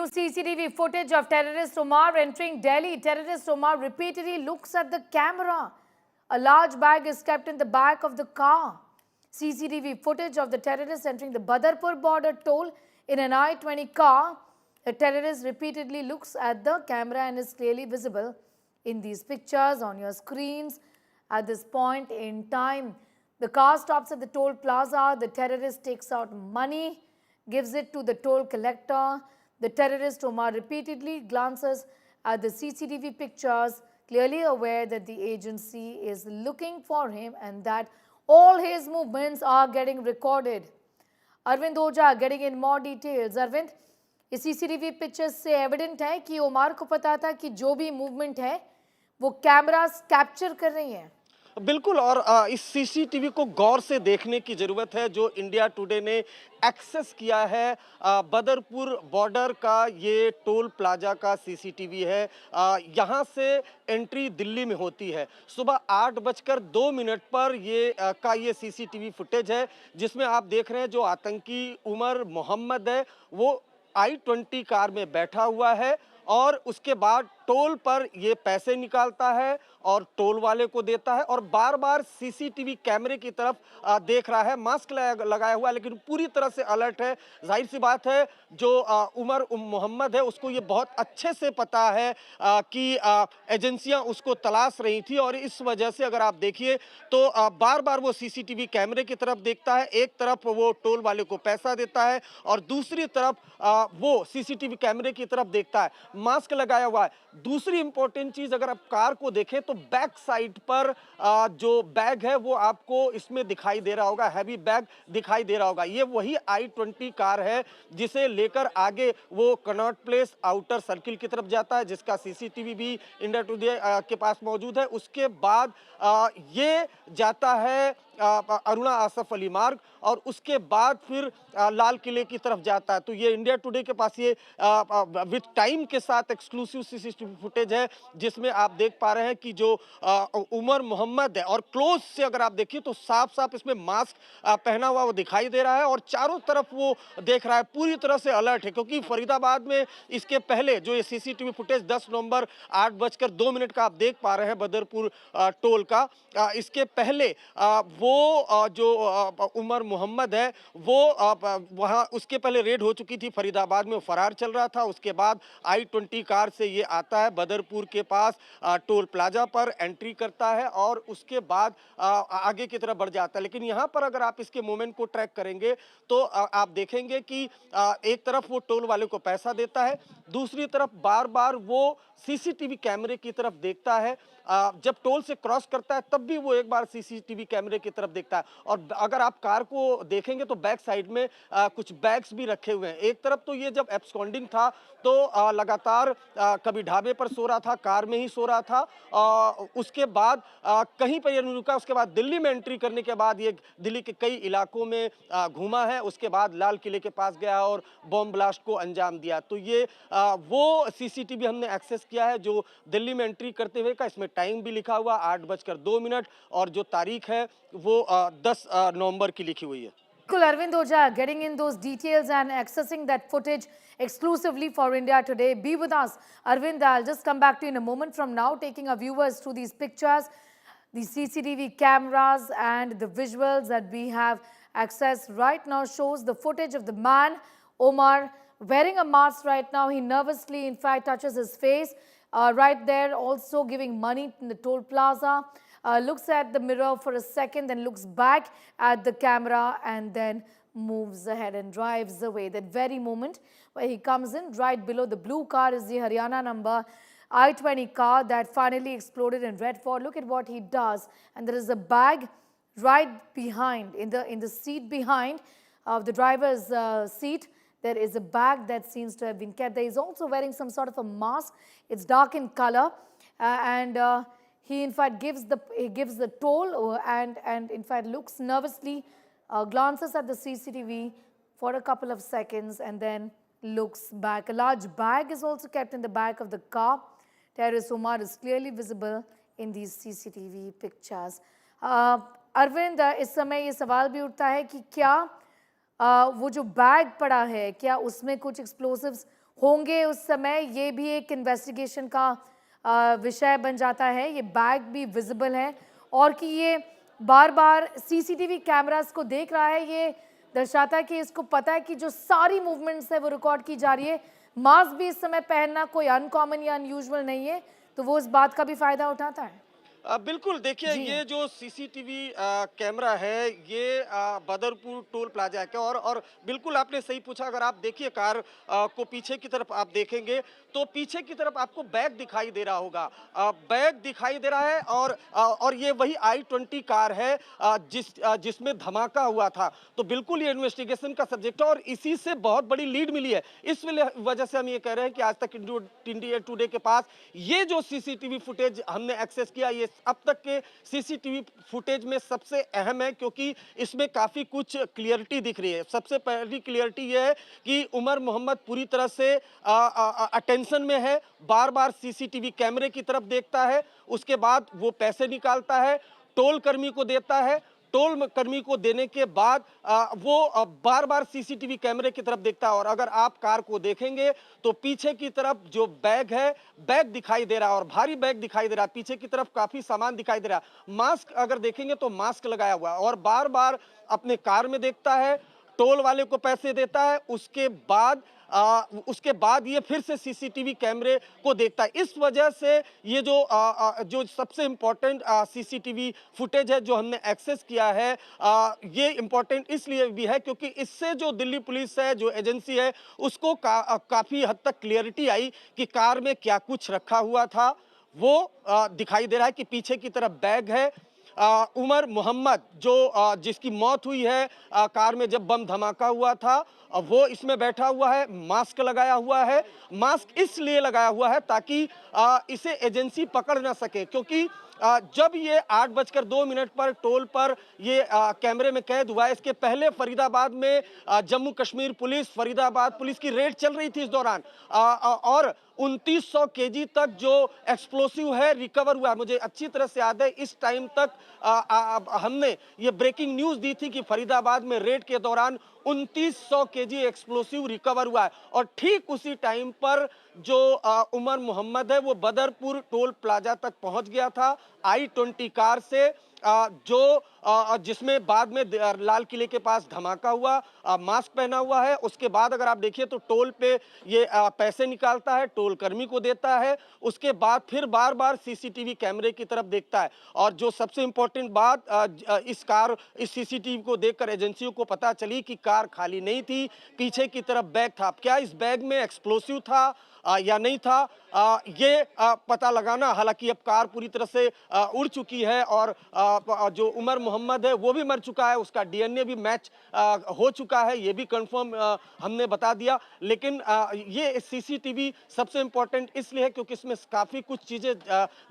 New CCTV footage of terrorist Omar entering Delhi. Terrorist Omar repeatedly looks at the camera. A large bag is kept in the back of the car. CCTV footage of the terrorist entering the Badarpur border toll in an I-20 car. The terrorist repeatedly looks at the camera and is clearly visible in these pictures on your screens. At this point in time, the car stops at the toll plaza. The terrorist takes out money, gives it to the toll collector. The terrorist Omar repeatedly glances at the CCTV pictures, clearly aware that the agency is looking for him and that all his movements are getting recorded. Arvind Oja getting in more details. Arvind, इस CCTV pictures से evident है कि OMR को पता था कि जो भी मूवमेंट है वो कैमरास कैप्चर कर रही हैं। बिल्कुल, और इस सीसीटीवी को गौर से देखने की जरूरत है जो इंडिया टुडे ने एक्सेस किया है। बदरपुर बॉर्डर का ये टोल प्लाजा का सीसीटीवी है। यहाँ से एंट्री दिल्ली में होती है। सुबह 8:02 पर ये सीसीटीवी फुटेज है जिसमें आप देख रहे हैं जो आतंकी उमर मोहम्मद है वो I-20 कार में बैठा हुआ है और उसके बाद टोल पर ये पैसे निकालता है और टोल वाले को देता है और बार बार सीसीटीवी कैमरे की तरफ देख रहा है। मास्क लगाया हुआ है लेकिन पूरी तरह से अलर्ट है। जाहिर सी बात है जो उमर मोहम्मद है उसको ये बहुत अच्छे से पता है कि एजेंसियां उसको तलाश रही थी और इस वजह से अगर आप देखिए तो बार बार वो सीसीटीवी कैमरे की तरफ देखता है। एक तरफ वो टोल वाले को पैसा देता है और दूसरी तरफ वो सीसीटीवी कैमरे की तरफ देखता है। मास्क लगाया हुआ है। दूसरी इंपॉर्टेंट चीज अगर आप कार को देखें तो बैक साइड पर जो बैग है वो आपको इसमें दिखाई दे रहा होगा, हैवी बैग दिखाई दे रहा होगा। ये वही I-20 कार है जिसे लेकर आगे वो कनॉट प्लेस आउटर सर्किल की तरफ जाता है जिसका सीसीटीवी भी इंडिया टुडे के पास मौजूद है। उसके बाद ये जाता है अरुणा आसफ अली मार्ग और उसके बाद फिर लाल किले की तरफ जाता है। तो ये इंडिया टुडे के पास ये विद टाइम के साथ एक्सक्लूसिव सीसीटीवी फुटेज है जिसमें आप देख पा रहे हैं कि जो उमर मोहम्मद है और क्लोज से अगर आप देखिए तो साफ साफ इसमें मास्क पहना हुआ वो दिखाई दे रहा है और चारों तरफ वो देख रहा है, पूरी तरह से अलर्ट है। क्योंकि फरीदाबाद में इसके पहले जो ये सीसीटीवी फुटेज 10 नवंबर 8:02 का आप देख पा रहे हैं बदरपुर टोल का, इसके पहले वो जो उमर मोहम्मद है वो वहाँ उसके पहले रेड हो चुकी थी फरीदाबाद में, वो फरार चल रहा था। उसके बाद I-20 कार से ये आता है बदरपुर के पास टोल प्लाजा पर एंट्री करता है और उसके बाद आगे की तरफ बढ़ जाता है। लेकिन यहाँ पर अगर आप इसके मूवमेंट को ट्रैक करेंगे तो आप देखेंगे कि एक तरफ वो टोल वाले को पैसा देता है, दूसरी तरफ बार बार वो सीसीटीवी कैमरे की तरफ देखता है। जब टोल से क्रॉस करता है तब भी वो एक बार सीसीटीवी कैमरे की तरफ देखता है। और अगर आप कार को देखेंगे तो बैक साइड में कुछ बैग्स भी रखे हुए हैं। एक तरफ तो ये जब एब्सकॉन्डिंग था तो लगातार कभी ढाबे पर सो रहा था, कार में ही सो रहा था। उसके बाद कहीं पर ये नहीं रुका। उसके बाद दिल्ली में एंट्री करने के बाद ये दिल्ली के कई इलाकों में घूमा है। उसके बाद लाल किले के पास गया और बॉम्ब ब्लास्ट को अंजाम दिया। तो ये वो सीसीटीवी हमने एक्सेस किया है जो दिल्ली में एंट्री करते हुए का। इसमें टाइम भी लिखा हुआ 8:02 और जो तारीख है वो 10 नवंबर की लिखी हुई है। Cool, Arvind Oja getting in those details and accessing that footage exclusively for India Today. Be with us. Arvind, I'll just come back to you in a moment from now, taking our viewers through these pictures, the CCTV cameras and the visuals that we have accessed right now shows the footage of the man, Omar, wearing a mask right now. He nervously, in fact, touches his face. Right there, also giving money in the toll plaza. Looks at the mirror for a second, then looks back at the camera and then moves ahead and drives away. That very moment where he comes in, right below the blue car is the Haryana number I-20 car that finally exploded in Red Fort. Look at what he does. And there is a bag right behind, in the seat behind of the driver's seat. There is a bag that seems to have been kept there. He's also wearing some sort of a mask. It's dark in color and he in fact gives the toll and in fact looks nervously, glances at the CCTV for a couple of seconds and then looks back. A large bag is also kept in the back of the car. Terrorist Omar is clearly visible in these CCTV pictures. Arvind, इस समय ये सवाल भी उठता है कि क्या वो जो बैग पड़ा है क्या उसमें कुछ एक्सप्लोसिव्स होंगे उस समय, ये भी एक इन्वेस्टिगेशन का विषय बन जाता है। ये बैग भी विजिबल है और कि ये बार बार सीसीटीवी कैमरास को देख रहा है, ये दर्शाता है कि इसको पता है कि जो सारी मूवमेंट्स है वो रिकॉर्ड की जा रही है। मास्क भी इस समय पहनना कोई अनकॉमन या अनयूजुअल नहीं है, तो वो इस बात का भी फायदा उठाता है। बिल्कुल देखिए जी ये जो सीसीटीवी कैमरा है ये बदरपुर टोल प्लाजा का और बिल्कुल आपने सही पूछा। अगर आप देखिए कार को पीछे की तरफ आप देखेंगे तो पीछे की तरफ आपको बैग दिखाई दे रहा होगा। बैग दिखाई दे रहा है और ये वही i20 कार है जिसमें धमाका हुआ था। तो बिल्कुल ये इन्वेस्टिगेशन का सब्जेक्ट है और इसी से बहुत बड़ी लीड मिली है। इस वजह से हम ये कह रहे हैं कि आज तक इंडिया टुडे के पास ये जो सीसीटीवी फुटेज हमने एक्सेस किया ये अब तक के सीसीटीवी फुटेज में सबसे अहम है, क्योंकि इसमें काफी कुछ क्लियरिटी दिख रही है। सबसे पहली क्लियरिटी यह है कि उमर मोहम्मद पूरी तरह से अटेंशन में है, बार बार सीसीटीवी कैमरे की तरफ देखता है, उसके बाद वो पैसे निकालता है, टोल कर्मी को देता है, टोल कर्मी को देने के बाद वो बार बार सीसीटीवी कैमरे की तरफ देखता है। और अगर आप कार को देखेंगे तो पीछे की तरफ जो बैग है, बैग दिखाई दे रहा है और भारी बैग दिखाई दे रहा है। पीछे की तरफ काफी सामान दिखाई दे रहा है। मास्क अगर देखेंगे तो मास्क लगाया हुआ है और बार बार अपने कार में देखता है, टोल वाले को पैसे देता है, उसके बाद ये फिर से सीसीटीवी कैमरे को देखता है। इस वजह से ये जो सबसे इंपॉर्टेंट सीसीटीवी फुटेज है जो हमने एक्सेस किया है, ये इंपॉर्टेंट इसलिए भी है क्योंकि इससे जो दिल्ली पुलिस है, जो एजेंसी है, उसको काफी हद तक क्लियरिटी आई कि कार में क्या कुछ रखा हुआ था। वो दिखाई दे रहा है कि पीछे की तरफ बैग है। उमर मोहम्मद जिसकी मौत हुई है कार में जब बम धमाका हुआ था, वो इसमें बैठा हुआ है, मास्क लगाया हुआ है। मास्क इसलिए लगाया हुआ है ताकि इसे एजेंसी पकड़ ना सके, क्योंकि जब ये 8:02 पर टोल पर ये कैमरे में कैद हुआ है, इसके पहले फरीदाबाद में जम्मू कश्मीर पुलिस, फरीदाबाद पुलिस की रेड चल रही थी इस दौरान और 2900 केजी तक जो एक्सप्लोसिव है रिकवर हुआ है। मुझे अच्छी तरह से याद है इस टाइम तक हमने ये ब्रेकिंग न्यूज दी थी कि फरीदाबाद में रेड के दौरान 2900 केजी एक्सप्लोसिव रिकवर हुआ है। और ठीक उसी टाइम पर जो उमर मोहम्मद है वो बदरपुर टोल प्लाजा तक पहुंच गया था i20 कार से, जिसमें बाद में लाल किले के पास धमाका हुआ। मास्क पहना हुआ है। उसके बाद अगर आप देखिए तो टोल पे ये पैसे निकालता है, टोल कर्मी को देता है, उसके बाद फिर बार बार सीसीटीवी कैमरे की तरफ देखता है। और जो सबसे इंपॉर्टेंट बात इस सीसीटीवी को देखकर एजेंसियों को पता चली कि कार खाली नहीं थी, पीछे की तरफ बैग था। क्या इस बैग में एक्सप्लोसिव था या नहीं था, ये पता लगाना, हालांकि अब कार पूरी तरह से उड़ चुकी है और जो उमर मोहम्मद है वो भी मर चुका है, उसका डीएनए भी मैच हो चुका है, ये भी कंफर्म हमने बता दिया। लेकिन ये सीसीटीवी सबसे इंपॉर्टेंट इसलिए है क्योंकि इसमें काफ़ी कुछ चीज़ें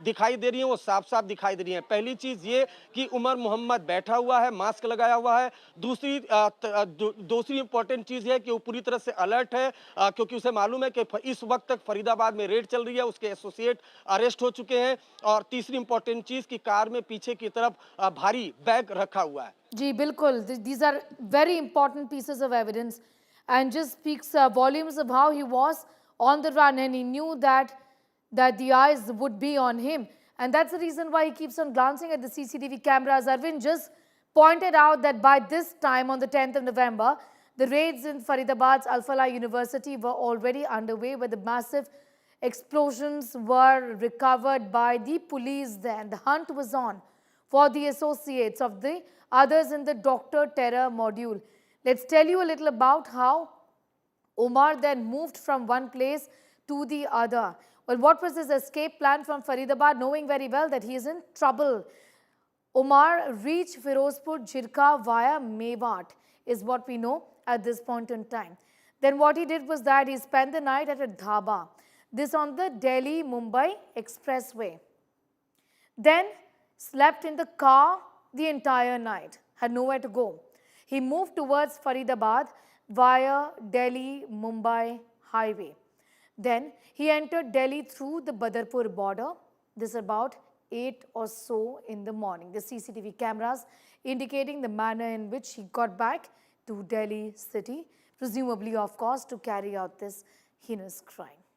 दिखाई दे रही हैं, वो साफ साफ दिखाई दे रही हैं। पहली चीज़ ये कि उमर मोहम्मद बैठा हुआ है, मास्क लगाया हुआ है। दूसरी इंपॉर्टेंट चीज़ है कि वो पूरी तरह से अलर्ट है, क्योंकि उसे मालूम है कि इस वक्त तक फरीदाबाद में रेड चल रही है, उसके एसोसिएट अरेस्ट हो चुके हैं। और तीसरी इंपॉर्टेंट चीज कि कार में पीछे की तरफ भारी बैग रखा हुआ है। जी बिल्कुल, these are very important pieces of evidence and just speaks volumes of how he was on the run and he knew that the eyes would be on him, and that's the reason why he keeps on glancing at the CCTV cameras. Arvind just pointed out that by this time on the 10th of November, the raids in Faridabad's Al Falah University were already underway, where the massive explosions were recovered by the police then. The hunt was on for the associates of the others in the Dr. Terror module. Let's tell you a little about how Omar then moved from one place to the other. Well, what was his escape plan from Faridabad, knowing very well that he is in trouble? Omar reached Firozpur Jirka via Mewat, is what we know at this point in time. Then what he did was that he spent the night at a dhaba, this on the Delhi-Mumbai Expressway. Then slept in the car the entire night, had nowhere to go. He moved towards Faridabad via Delhi-Mumbai highway. Then he entered Delhi through the Badarpur border. This is about 8 or so in the morning. The CCTV cameras indicating the manner in which he got back to Delhi city, presumably, of course, to carry out this heinous crime.